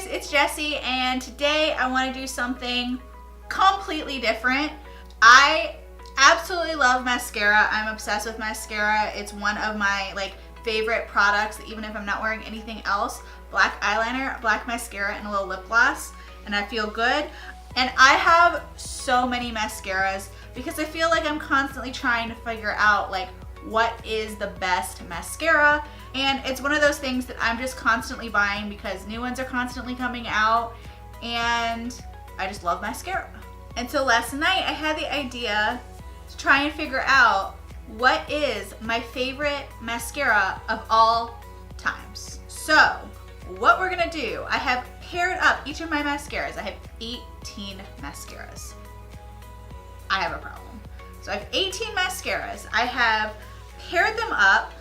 guys, it's Jessie, and today I want to do something completely different. I absolutely love mascara. I'm obsessed with mascara. It's one of my favorite products, even if I'm not wearing anything else. Black eyeliner, black mascara, and a little lip gloss, and I feel good. And I have so many mascaras because I feel like I'm constantly trying to figure out what is the best mascara. And it's one of those things that I'm just constantly buying because new ones are constantly coming out, and I just love mascara. And so last night I had the idea to try and figure out what is my favorite mascara of all times. So what we're gonna do, I have paired up each of my mascaras. I have 18 mascaras. I have a problem. So I have 18 mascaras. I have paired them up.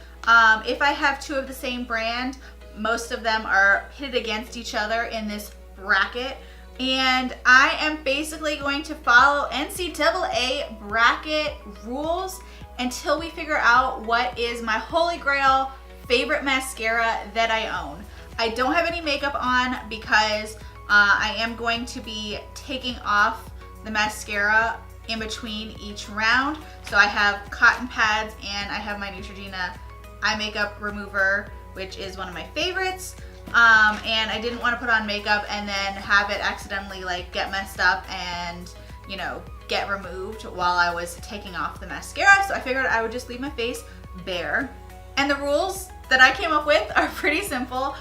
If I have two of the same brand, most of them are pitted against each other in this bracket. And I am basically going to follow NCAA bracket rules until we figure out what is my holy grail favorite mascara that I own. I don't have any makeup on because I am going to be taking off the mascara in between each round. So I have cotton pads and I have my Neutrogena eye makeup remover, which is one of my favorites. And I didn't want to put on makeup and then have it accidentally get messed up and, you know, get removed while I was taking off the mascara. So I figured I would just leave my face bare. And the rules that I came up with are pretty simple.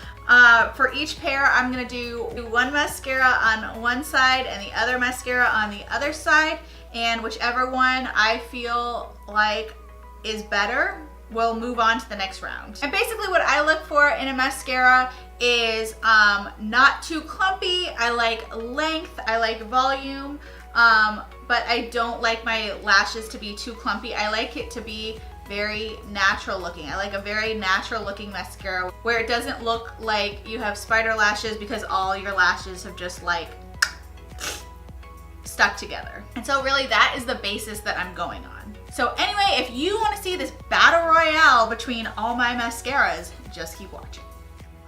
For each pair, I'm gonna do one mascara on one side and the other mascara on the other side, and whichever one I feel like is better, we'll move on to the next round. And basically what I look for in a mascara is not too clumpy. I like length, I like volume, but I don't like my lashes to be too clumpy. I like it to be very natural looking. I like a very natural looking mascara where it doesn't look like you have spider lashes because all your lashes have just stuck together. And so really that is the basis that I'm going on. So anyway, if you want to see this battle royale between all my mascaras, just keep watching.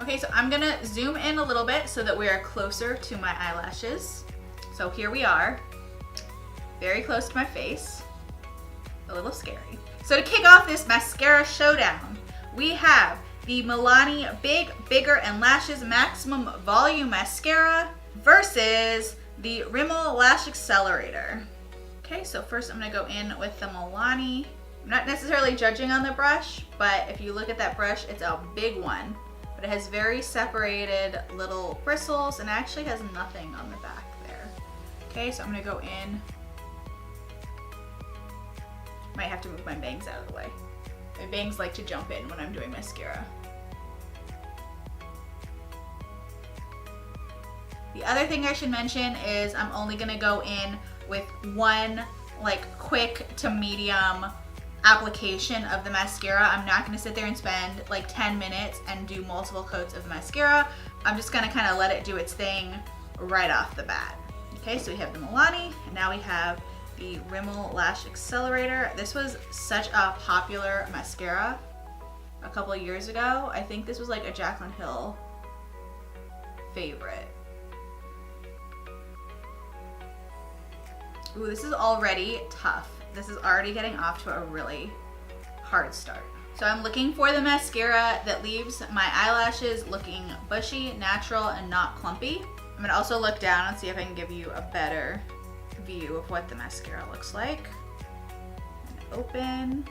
Okay, so I'm gonna zoom in a little bit so that we are closer to my eyelashes. So here we are, very close to my face, a little scary. So to kick off this mascara showdown, we have the MILANI Big, Bigger, and Lashes Maximum Volume Mascara versus the Rimmel Lash Accelerator. Okay, so first I'm gonna go in with the MILANI. I'm not necessarily judging on the brush, but if you look at that brush, it's a big one, but it has very separated little bristles and actually has nothing on the back there. Okay, so I'm gonna go in. Might have to move my bangs out of the way. My bangs like to jump in when I'm doing mascara. The other thing I should mention is I'm only gonna go in with one quick to medium application of the mascara. I'm not gonna sit there and spend 10 minutes and do multiple coats of mascara. I'm just gonna kind of let it do its thing right off the bat. Okay, so we have the MILANI, and now we have the Rimmel Lash Accelerator. This was such a popular mascara a couple of years ago. I think this was a Jaclyn Hill favorite. Ooh, this is already tough. This is already getting off to a really hard start. So I'm looking for the mascara that leaves my eyelashes looking bushy, natural, and not clumpy. I'm gonna also look down and see if I can give you a better view of what the mascara looks like. And open.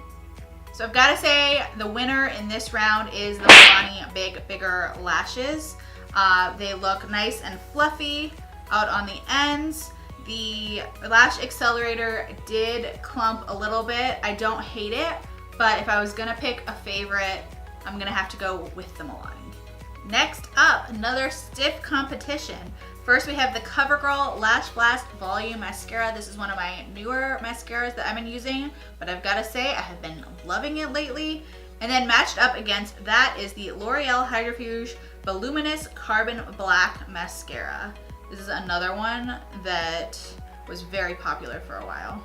So I've got to say the winner in this round is the MILANI Big, Bigger Lashes. They look nice and fluffy out on the ends. The Lash Accelerator did clump a little bit. I don't hate it, but if I was gonna pick a favorite, I'm gonna have to go with the MILANI. Next up, another stiff competition. First, we have the CoverGirl Lash Blast Volume Mascara. This is one of my newer mascaras that I've been using, but I've got to say I have been loving it lately. And then matched up against that is the L'Oreal Hydrofuge Voluminous Carbon Black Mascara. This is another one that was very popular for a while.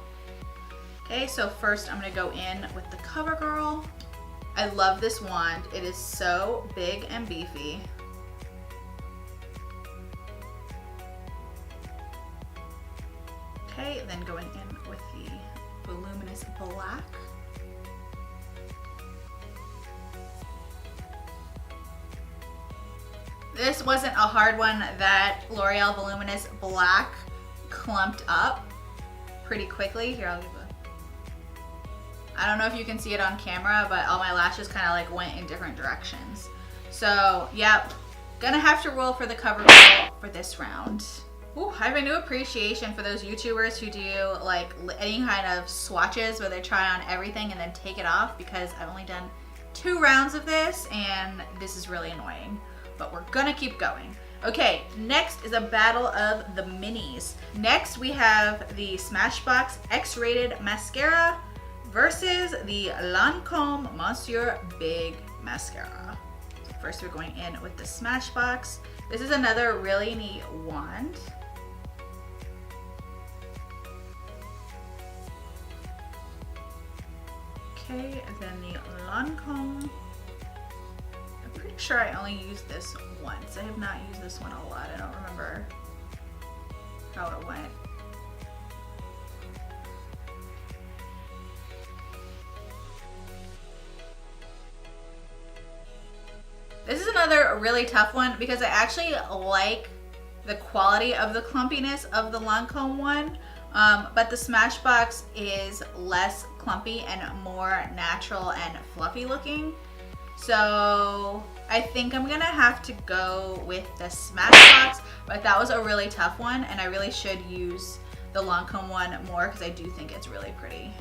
Okay, so first I'm gonna go in with the CoverGirl. I love this wand. It is so big and beefy. Okay, then going in with the Voluminous Black. This wasn't a hard one. That L'Oreal Voluminous Black clumped up pretty quickly. Here, I'll give I don't know if you can see it on camera, but all my lashes kind of like went in different directions. So, yep, gonna have to roll for the cover girl for this round. Ooh, I have a new appreciation for those YouTubers who do like any kind of swatches where they try on everything and then take it off, because I've only done 2 rounds of this and this is really annoying. But we're gonna keep going. Okay, next is a battle of the minis. Next we have the Smashbox X-Rated Mascara versus the Lancome Monsieur Big Mascara. So first we're going in with the Smashbox. This is another really neat wand. Okay, and then the Lancome. I'm pretty sure I only used this once. I have not used this one a lot. I don't remember how it went. This is another really tough one because I actually like the quality of the clumpiness of the Lancome one, but the Smashbox is less clumpy and more natural and fluffy looking. So I think I'm gonna have to go with the Smashbox, but that was a really tough one and I really should use the Lancome one more because I do think it's really pretty.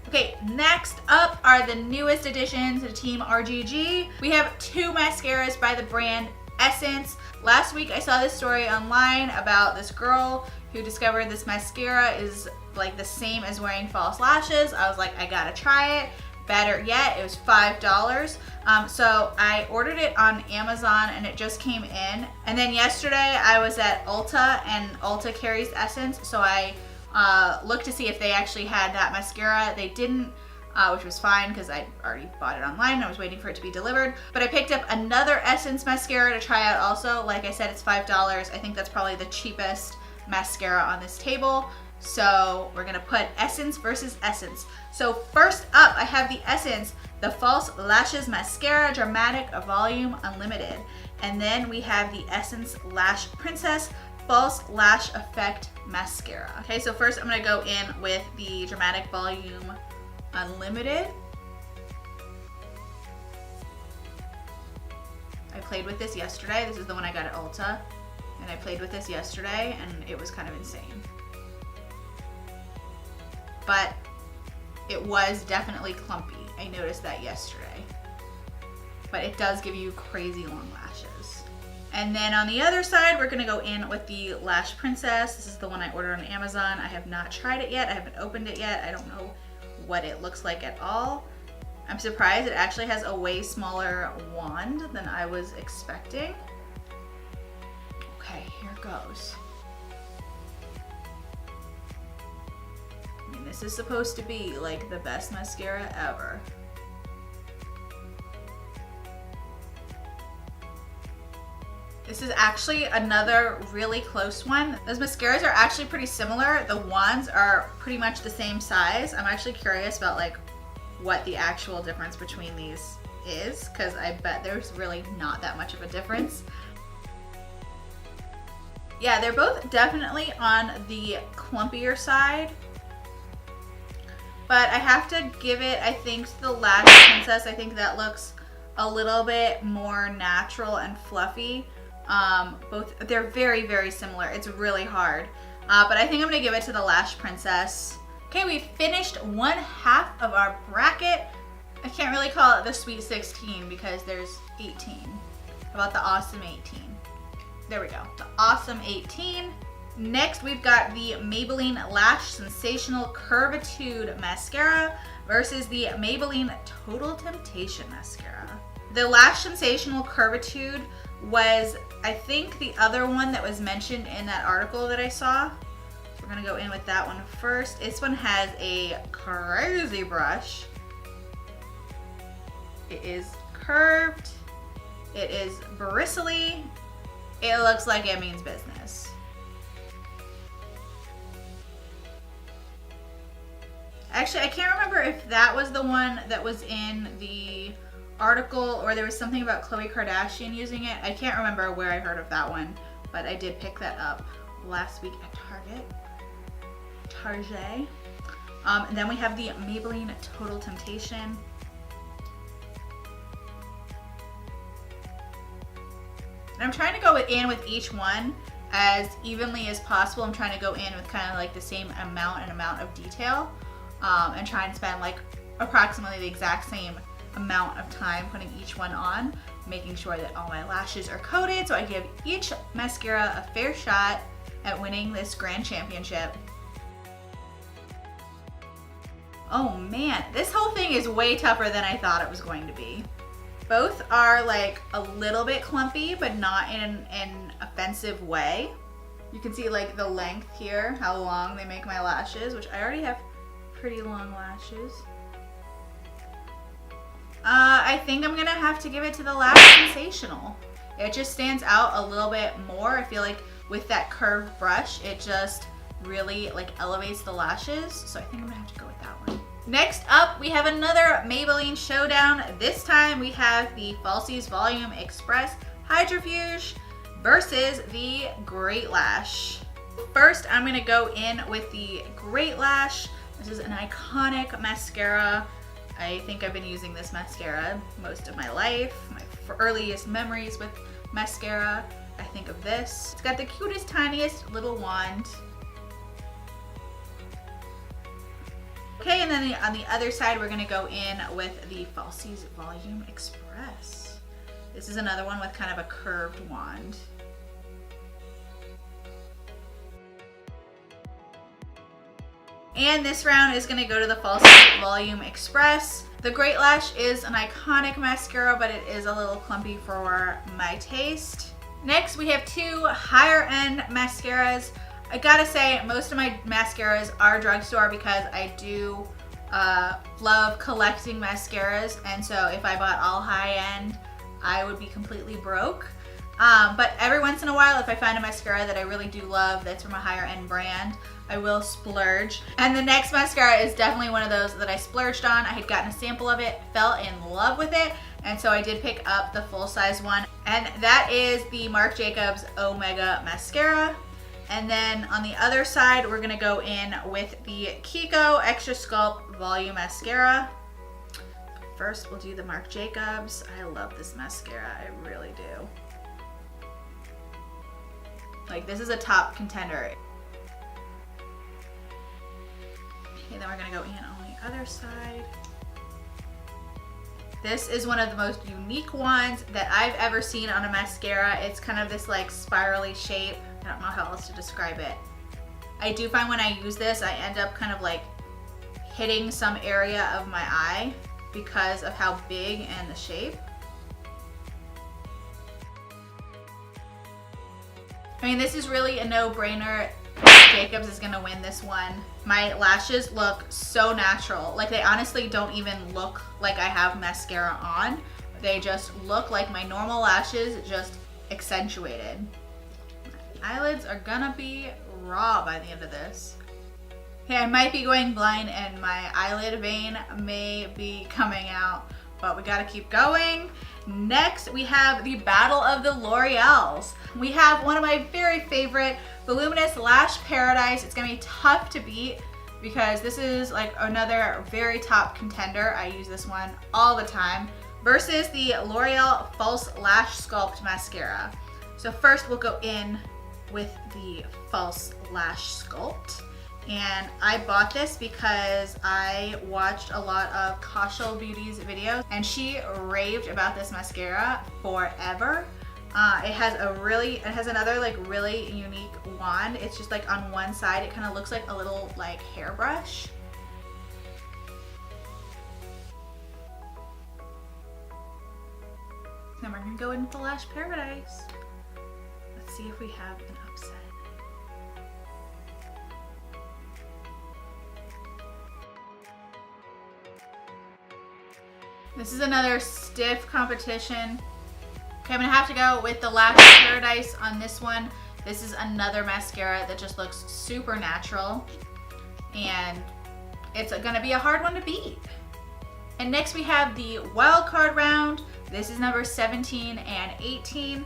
Okay, next up are the newest additions to Team RGG. We have 2 mascaras by the brand Essence. Last week I saw this story online about this girl who discovered this mascara is like the same as wearing false lashes. I was like, I gotta try it. Better yet, it was $5. So I ordered it on Amazon and it just came in. And then yesterday I was at Ulta and Ulta carries Essence, so I looked to see if they actually had that mascara. They didn't, which was fine because I already bought it online and I was waiting for it to be delivered. But I picked up another Essence mascara to try out also. Like I said, it's $5. I think that's probably the cheapest mascara on this table. So we're gonna put Essence versus Essence. So first up, I have the Essence, the False Lashes Mascara Dramatic Volume Unlimited. And then we have the Essence Lash Princess False Lash Effect Mascara. Okay, so first I'm gonna go in with the Dramatic Volume Unlimited. I played with this yesterday. This is the one I got at Ulta. And I played with this yesterday and it was kind of insane. But it was definitely clumpy. I noticed that yesterday. But it does give you crazy long lashes. And then on the other side, we're gonna go in with the Lash Princess. This is the one I ordered on Amazon. I have not tried it yet. I haven't opened it yet. I don't know what it looks like at all. I'm surprised it actually has a way smaller wand than I was expecting. Okay, here goes. I mean, this is supposed to be like the best mascara ever. This is actually another really close one. Those mascaras are actually pretty similar. The wands are pretty much the same size. I'm actually curious about like what the actual difference between these is, because I bet there's really not that much of a difference. Yeah, they're both definitely on the clumpier side. But I have to give it, I think, to the Lash Princess. I think that looks a little bit more natural and fluffy. They're very, very similar. It's really hard. But I think I'm gonna give it to the Lash Princess. Okay, we finished one half of our bracket. I can't really call it the Sweet 16 because there's 18. How about the Awesome 18? There we go, the Awesome 18. Next, we've got the Maybelline Lash Sensational Curvitude Mascara versus the Maybelline Total Temptation Mascara. The Lash Sensational Curvitude was, I think, the other one that was mentioned in that article that I saw. So we're gonna go in with that one first. This one has a crazy brush. It is curved. It is bristly. It looks like it means business. Actually, I can't remember if that was the one that was in the article or there was something about Khloe Kardashian using it. I can't remember where I heard of that one, but I did pick that up last week at Target. And then we have the Maybelline Total Temptation. And I'm trying to go in with each one as evenly as possible. I'm trying to go in with kind of like the same amount of detail, and try and spend like approximately the exact same amount of time putting each one on, making sure that all my lashes are coated, so I give each mascara a fair shot at winning this grand championship. Oh man, this whole thing is way tougher than I thought it was going to be. Both are like a little bit clumpy, but not in an offensive way. You can see like the length here, how long they make my lashes, which I already have pretty long lashes. I think I'm gonna have to give it to the Lash Sensational. It just stands out a little bit more. I feel like with that curved brush, it just really like elevates the lashes. So I think I'm gonna have to go with that one. Next up, we have another Maybelline showdown. This time we have the Falsies Volume Express Hydrofuge versus the Great Lash. First, I'm gonna go in with the Great Lash. This is an iconic mascara. I think I've been using this mascara most of my life. My earliest memories with mascara, I think of this. It's got the cutest, tiniest little wand. Okay, and then on the other side, we're gonna go in with the Falsies Volume Express. This is another one with kind of a curved wand. And this round is gonna go to the Falsies Volume Express. The Great Lash is an iconic mascara, but it is a little clumpy for my taste. Next, we have two higher end mascaras. I gotta say, most of my mascaras are drugstore because I do love collecting mascaras, and so if I bought all high end, I would be completely broke. But every once in a while, if I find a mascara that I really do love that's from a higher end brand, I will splurge. And the next mascara is definitely one of those that I splurged on. I had gotten a sample of it, fell in love with it, and so I did pick up the full size one. And that is the Marc Jacobs Omega Mascara. And then on the other side, we're gonna go in with the Kiko Extra Sculpt Volume Mascara. First, we'll do the Marc Jacobs. I love this mascara, I really do. Like, this is a top contender. Okay, then we're gonna go in on the other side. This is one of the most unique ones that I've ever seen on a mascara. It's kind of this like spirally shape. I don't know how else to describe it. I do find when I use this, I end up kind of like hitting some area of my eye because of how big and the shape. I mean, this is really a no-brainer. Jacobs is gonna win this one. My lashes look so natural. Like, they honestly don't even look like I have mascara on. They just look like my normal lashes, just accentuated. My eyelids are gonna be raw by the end of this. Okay, I might be going blind and my eyelid vein may be coming out, but we gotta keep going. Next, we have the Battle of the L'Oreals. We have one of my very favorite Voluminous Lash Paradise. It's gonna be tough to beat because this is like another very top contender. I use this one all the time. Versus the L'Oreal False Lash Sculpt Mascara. So first we'll go in with the False Lash Sculpt. And I bought this because I watched a lot of Kaushal Beauty's videos and she raved about this mascara forever. It has another like really unique wand. It's just like on one side, it kind of looks like a little like hairbrush. Then we're gonna go into the Lash Paradise. Let's see if we have an upset. This is another stiff competition. Okay, I'm gonna have to go with the Lash Paradise on this one. This is another mascara that just looks super natural and it's gonna be a hard one to beat. And next we have the wild card round. This is number 17 and 18.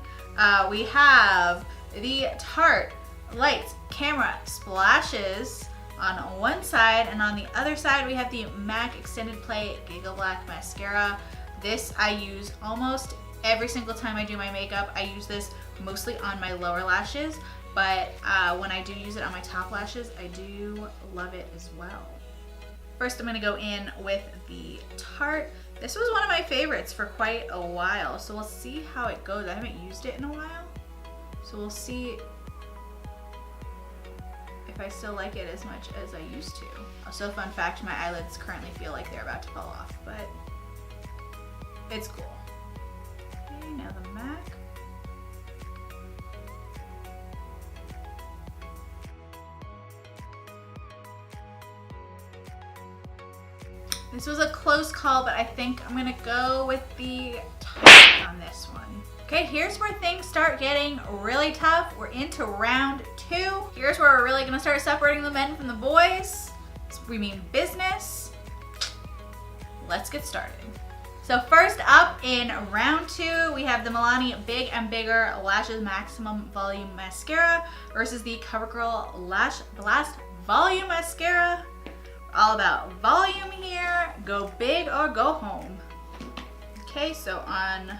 We have the Tarte Lights Camera Splashes on one side, and on the other side we have the MAC Extended Play GIGABLACK Mascara. This I use almost every single time I do my makeup. I use this mostly on my lower lashes, but when I do use it on my top lashes, I do love it as well. First, I'm gonna go in with the Tarte. This was one of my favorites for quite a while, so we'll see how it goes. I haven't used it in a while, so we'll see if I still like it as much as I used to. Also, fun fact, my eyelids currently feel like they're about to fall off, but it's cool. Okay, now the MAC. This was a close call, but I think I'm gonna go with the Tarte on this one. Okay, here's where things start getting really tough. We're into round 2. Here's where we're really gonna start separating the men from the boys. We mean business. Let's get started. So first up in round 2, we have the MILANI Big and Bigger Lashes Maximum Volume Mascara versus the CoverGirl Lash Blast Volume Mascara. All about volume here. Go big or go home. Okay, so on the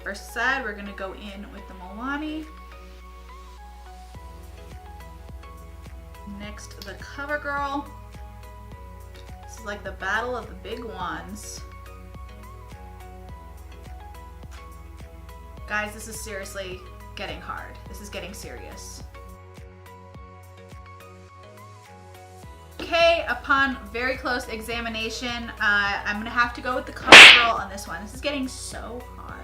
first side, we're gonna go in with the MILANI. Next, the CoverGirl. This is like the battle of the big wands. Guys, this is seriously getting hard. This is getting serious. Okay, upon very close examination, I'm gonna have to go with the CoverGirl on this one. This is getting so hard.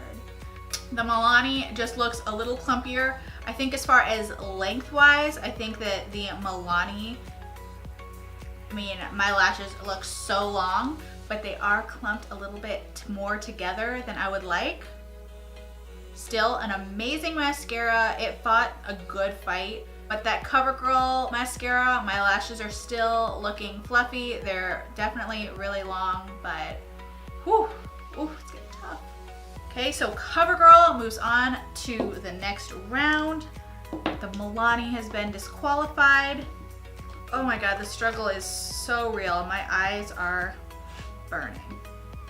The MILANI just looks a little clumpier. I think as far as lengthwise, I think that the MILANI, my lashes look so long, but they are clumped a little bit more together than I would like. Still an amazing mascara. It fought a good fight. But that CoverGirl mascara, my lashes are still looking fluffy. They're definitely really long, but whew, ooh, it's getting tough. Okay, so CoverGirl moves on to the next round. The MILANI has been disqualified. Oh my God, the struggle is so real. My eyes are burning.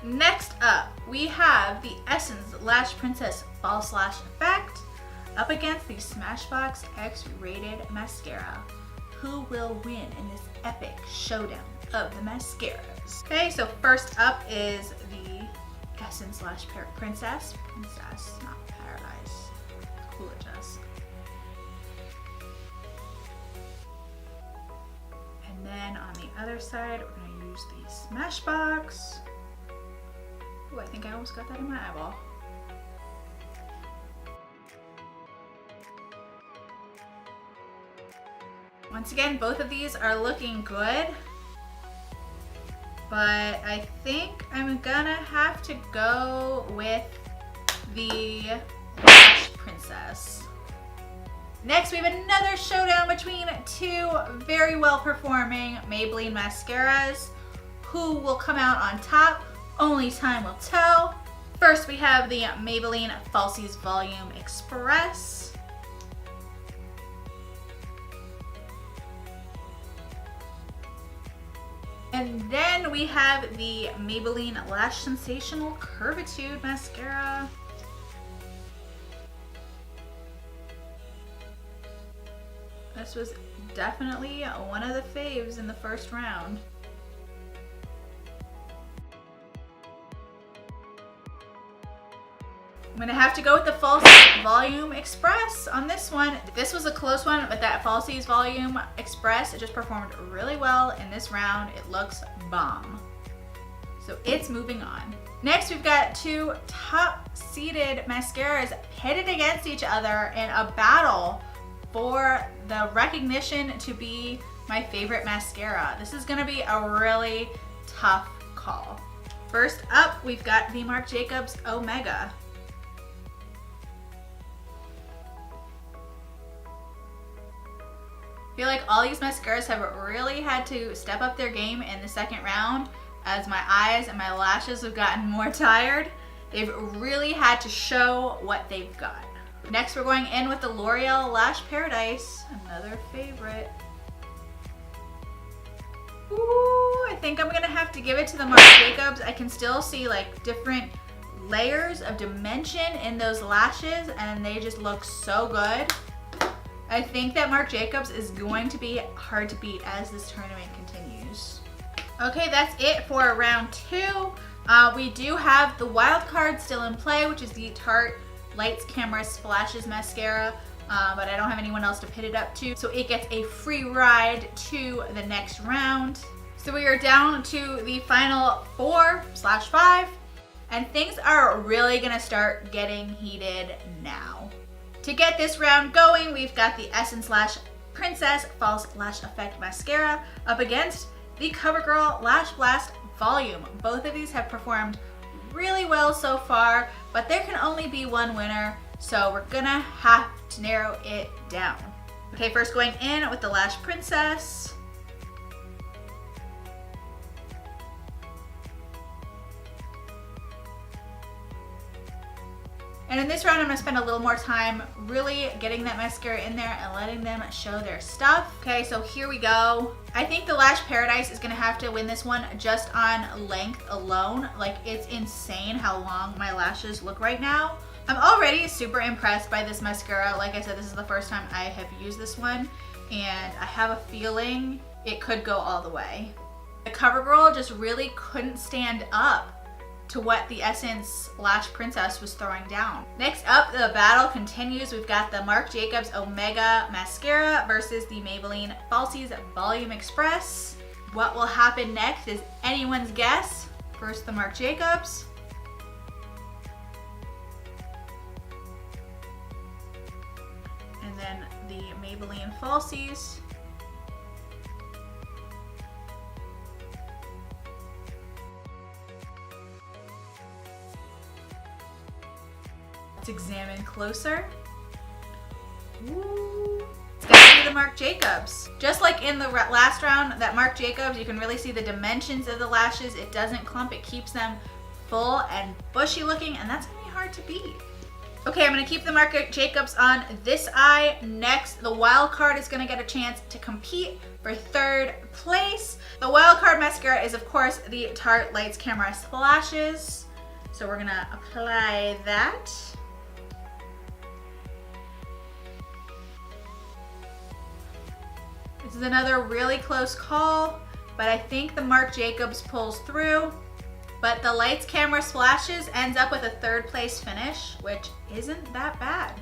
Next up, we have the Essence Lash Princess False Lash Effect up against the SMASHBOX X-Rated Mascara. Who will win in this epic showdown of the mascaras? Okay, so first up is the Essence Lash Princess. Princess, not Paradise. Cool it does. And then on the other side, we're gonna use the SMASHBOX. Oh, I think I almost got that in my eyeball. Once again, both of these are looking good, but I think I'm gonna have to go with the Lash Princess. Next, we have another showdown between two very well-performing Maybelline mascaras. Who will come out on top? Only time will tell. First, we have the Maybelline Falsies Volume Express. And then we have the Maybelline Lash Sensational Curvitude Mascara. This was definitely one of the faves in the first round. I'm gonna have to go with the Falsies Volume Express on this one. This was a close one, but that Falsies Volume Express, it just performed really well in this round. It looks bomb. So it's moving on. Next, we've got two top-seeded mascaras pitted against each other in a battle for the recognition to be my favorite mascara. This is gonna be a really tough call. First up, we've got the Marc Jacobs Omega. I feel like all these mascaras have really had to step up their game in the second round as my eyes and my lashes have gotten more tired. They've really had to show what they've got. Next, we're going in with the L'Oreal Lash Paradise, another favorite. Ooh, I think I'm gonna have to give it to the Marc Jacobs. I can still see like different layers of dimension in those lashes and they just look so good. I think that Marc Jacobs is going to be hard to beat as this tournament continues. Okay, that's it for round 2. We do have the wild card still in play, which is the Tarte Lights, Camera, Splashes mascara, but I don't have anyone else to pit it up to, so it gets a free ride to the next round. So we are down to the final 4/5, and things are really gonna start getting heated now. To get this round going, we've got the Essence Lash Princess False Lash Effect Mascara up against the CoverGirl Lash Blast Volume. Both of these have performed really well so far, but there can only be one winner, so we're gonna have to narrow it down. Okay, first going in with the Lash Princess. And in this round, I'm gonna spend a little more time really getting that mascara in there and letting them show their stuff. Okay, so here we go. I think the Lash Paradise is gonna have to win this one just on length alone. Like, it's insane how long my lashes look right now. I'm already super impressed by this mascara. Like I said, this is the first time I have used this one, and I have a feeling it could go all the way. The CoverGirl just really couldn't stand up to what the Essence Lash Princess was throwing down. Next up, the battle continues. We've got the Marc Jacobs Omega Mascara versus the Maybelline Falsies Volume Express. What will happen next is anyone's guess. First, the Marc Jacobs. And then the Maybelline Falsies. Let's examine closer. Ooh. It's gotta be the Marc Jacobs. Just like in the last round, that Marc Jacobs, you can really see the dimensions of the lashes. It doesn't clump, it keeps them full and bushy looking, and that's gonna be hard to beat. Okay, I'm gonna keep the Marc Jacobs on this eye. Next, the wild card is gonna get a chance to compete for 3rd place. The wild card mascara is, of course, the Tarte Lights Camera Splashes. So we're gonna apply that. This is another really close call, but I think the Marc Jacobs pulls through. But the Lights Camera Splashes ends up with a 3rd place finish, which isn't that bad.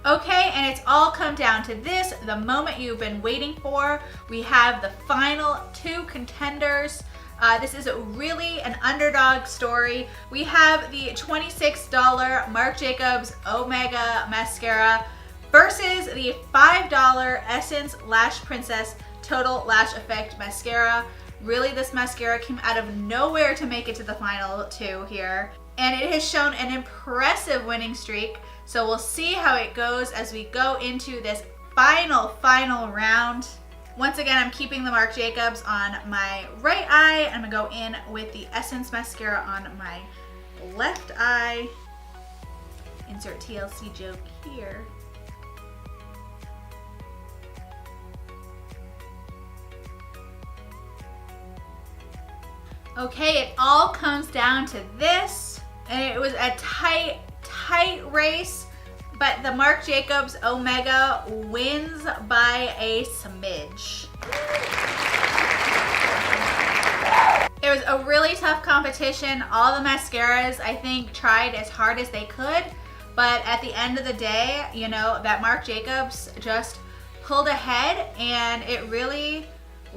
Okay, and it's all come down to this, the moment you've been waiting for. We have the final 2 contenders. This is really an underdog story. We have the $26 Marc Jacobs Omega Mascara versus the $5 Essence Lash Princess Total Lash Effect Mascara. Really, this mascara came out of nowhere to make it to the final 2 here. And it has shown an impressive winning streak. So we'll see how it goes as we go into this final round. Once again, I'm keeping the Marc Jacobs on my right eye. I'm gonna go in with the Essence Mascara on my left eye. Insert TLC joke here. Okay, it all comes down to this, and it was a tight race, but the Marc Jacobs Omega wins by a smidge. It was a really tough competition. All the mascaras, I think, tried as hard as they could, but at the end of the day, you know, that Marc Jacobs just pulled ahead, and it really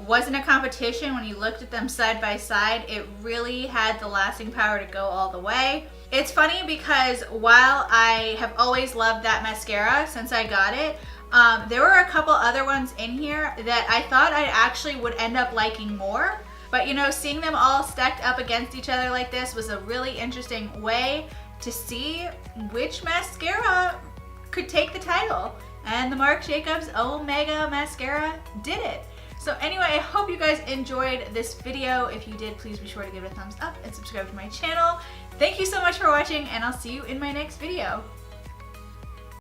wasn't a competition. When you looked at them side by side, it really had the lasting power to go all the way. It's funny because while I have always loved that mascara since I got it, there were a couple other ones in here that I thought I actually would end up liking more. But you know, seeing them all stacked up against each other like this was a really interesting way to see which mascara could take the title. And the Marc Jacobs Omega Mascara did it. So anyway, I hope you guys enjoyed this video. If you did, please be sure to give it a thumbs up and subscribe to my channel. Thank you so much for watching, and I'll see you in my next video.